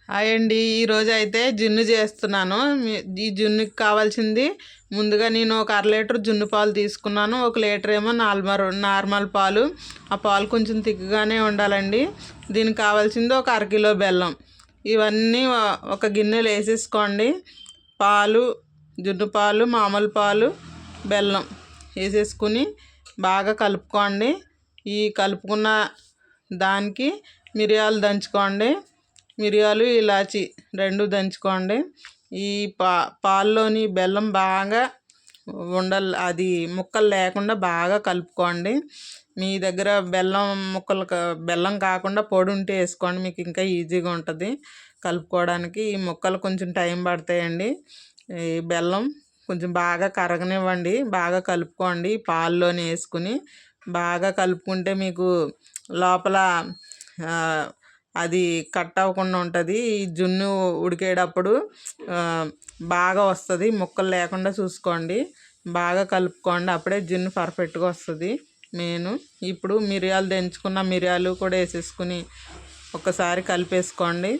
Hi అండి. ఈరోజు అయితే జున్ను చేస్తున్నాను. ఈ జున్నుకి కావాల్సింది ముందుగా నేను ఒక అర లీటర్ జున్ను పాలు తీసుకున్నాను. 1 లీటర్ ఏమో నార్మల్ పాలు. ఆ పాలు కొంచెం తిక్కుగానే ఉండాలండి. దీనికి కావాల్సింది ఒక అరకిలో బెల్లం. ఇవన్నీ ఒక గిన్నెలో వేసేసుకోండి. పాలు, జున్ను పాలు, మామూలు పాలు, బెల్లం వేసేసుకుని బాగా కలుపుకోండి. ఈ కలుపుకున్న దానికి మిరియాలు దంచుకోండి. మిరియాలు, ఇలాచి 2 దంచుకోండి. ఈ పాల్లోని బెల్లం బాగా అది ముక్కలు లేకుండా బాగా కలుపుకోండి. మీ దగ్గర బెల్లం కాకుండా పొడి ఉంటే వేసుకోండి, మీకు ఇంకా ఈజీగా ఉంటుంది కలుపుకోవడానికి. ఈ ముక్కలు కొంచెం టైం పడతాయండి. ఈ బెల్లం కొంచెం బాగా కరగనివ్వండి, బాగా కలుపుకోండి. పాల్లోని వేసుకుని బాగా కలుపుకుంటే మీకు లోపల అది కట్ అవ్వకుండా ఉంటుంది. ఈ జున్ను ఉడికేటప్పుడు బాగా వస్తుంది. ముక్కలు లేకుండా చూసుకోండి, బాగా కలుపుకోండి, అప్పుడే జున్ను పర్ఫెక్ట్గా వస్తుంది. ఇప్పుడు మిరియాలు దంచుకున్న మిరియాలు కూడా వేసేసుకుని ఒకసారి కలిపేసుకోండి.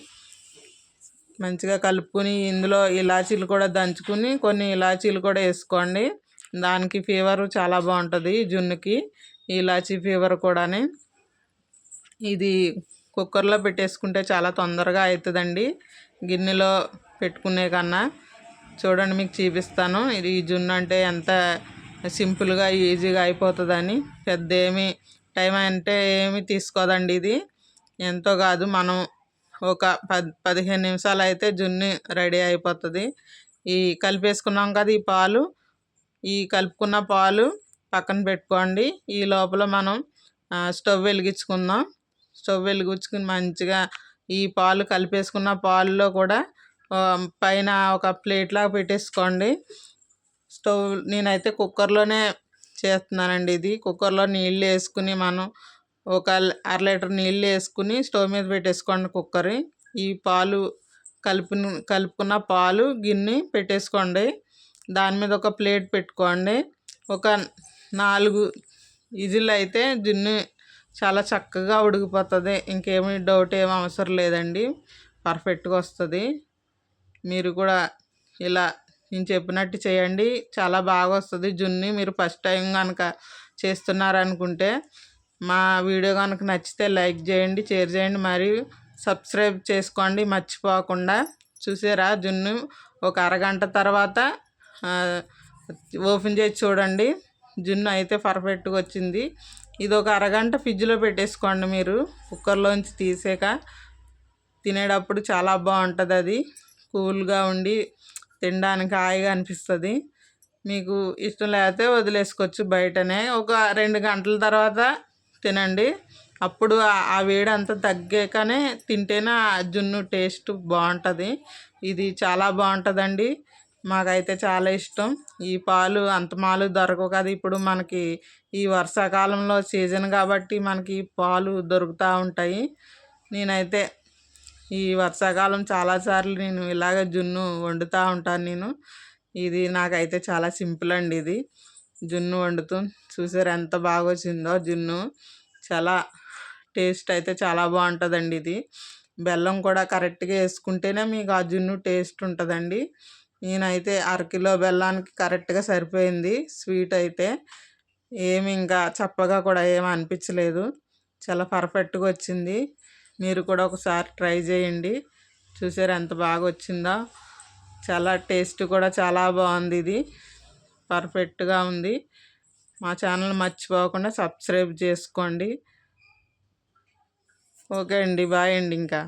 మంచిగా కలుపుకుని ఇందులో ఇలాచీలు కూడా దంచుకుని కొన్ని ఇలాచీలు కూడా వేసుకోండి. దానికి ఫ్లేవర్ చాలా బాగుంటుంది జున్నుకి, ఇలాచీ ఫ్లేవర్ కూడా. ఇది కుక్కర్లో పెట్టేసుకుంటే చాలా తొందరగా అవుతుందండి గిన్నెలో పెట్టుకునే కన్నా. చూడండి, మీకు చూపిస్తాను ఇది జున్ను అంటే ఎంత సింపుల్గా ఈజీగా అయిపోతుందని. పెద్ద టైం అంటే ఏమి తీసుకోదండి. ఇది ఎంతో కాదు, మనం ఒక 15 నిమిషాలు అయితే జున్ను రెడీ అయిపోతుంది. ఈ కలిపేసుకున్నాం కదా, ఈ కలుపుకున్న పాలు పక్కన పెట్టుకోండి. ఈ లోపల మనం స్టవ్ వెలిగించుకుందాం. స్టవ్ వెలిగించుకుని మంచిగా ఈ పాలు కలిపేసుకున్న పాలులో కూడా పైన ఒక ప్లేట్లాగా పెట్టేసుకోండి. నేనైతే కుక్కర్లోనే చేస్తున్నానండి. ఇది కుక్కర్లో నీళ్ళు వేసుకుని మనం ఒక అర లీటర్ నీళ్ళు వేసుకుని స్టవ్ మీద పెట్టేసుకోండి కుక్కర్. ఈ పాలు కలుపుకున్న పాలు గిన్నె పెట్టేసుకోండి. దాని మీద ఒక ప్లేట్ పెట్టుకోండి. ఒక 4 విజిల్ అయితే జున్ను చాలా చక్కగా ఉడికిపోతుంది. ఇంకేమీ డౌట్ ఏమి అవసరం లేదండి, పర్ఫెక్ట్గా వస్తుంది. మీరు కూడా ఇలా నేను చెప్పినట్టు చేయండి, చాలా బాగా వస్తుంది జున్ను. మీరు ఫస్ట్ టైం కనుక చేస్తున్నారనుకుంటే మా వీడియో కనుక నచ్చితే లైక్ చేయండి, షేర్ చేయండి, మరియు సబ్స్క్రైబ్ చేసుకోండి మర్చిపోకుండా. చూసారా, జున్ను ఒక అరగంట తర్వాత ఓపెన్ చేసి చూడండి, జున్ను అయితే పర్ఫెక్ట్గా వచ్చింది. ఇది ఒక అరగంట ఫ్రిడ్జ్లో పెట్టేసుకోండి. మీరు కుక్కర్లోంచి తీసాక తినేటప్పుడు చాలా బాగుంటుంది. అది కూల్గా ఉండి తినడానికి హాయిగా అనిపిస్తుంది. మీకు ఇష్టం లేకపోతే వదిలేసుకోవచ్చు బయటనే. ఒక 2 గంటల తర్వాత తినండి. అప్పుడు ఆ వేడి అంతా తగ్గాకనే తింటేనే ఆ జున్ను టేస్ట్ బాగుంటుంది. ఇది చాలా బాగుంటుందండి, మాకైతే చాలా ఇష్టం. ఈ పాలు అంతమాలు దొరకవు కదా ఇప్పుడు మనకి. ఈ వర్షాకాలంలో సీజన్ కాబట్టి మనకి పాలు దొరుకుతూ ఉంటాయి. నేనైతే ఈ వర్షాకాలం చాలాసార్లు నేను ఇలాగ జున్ను వండుతూ ఉంటాను. ఇది నాకైతే చాలా సింపుల్ అండి. ఇది జున్ను వండుతూ చూసారు ఎంత బాగా వచ్చిందో జున్ను. చాలా టేస్ట్ అయితే చాలా బాగుంటుందండి. ఇది బెల్లం కూడా కరెక్ట్గా వేసుకుంటేనే మీకు ఆ జున్ను టేస్ట్ ఉంటుందండి. నేనైతే అరకిలో బెల్లానికి కరెక్ట్గా సరిపోయింది. స్వీట్ అయితే ఇంకా చప్పగా కూడా ఏమీ అనిపించలేదు, చాలా పర్ఫెక్ట్గా వచ్చింది. మీరు కూడా ఒకసారి ట్రై చేయండి. చూసారు ఎంత బాగా వచ్చిందో. చాలా టేస్ట్ కూడా చాలా బాగుంది. ఇది పర్ఫెక్ట్గా ఉంది. మా ఛానల్ మర్చిపోకుండా సబ్స్క్రైబ్ చేసుకోండి. ఓకే అండి, బాయ్ అండి. ఇంకా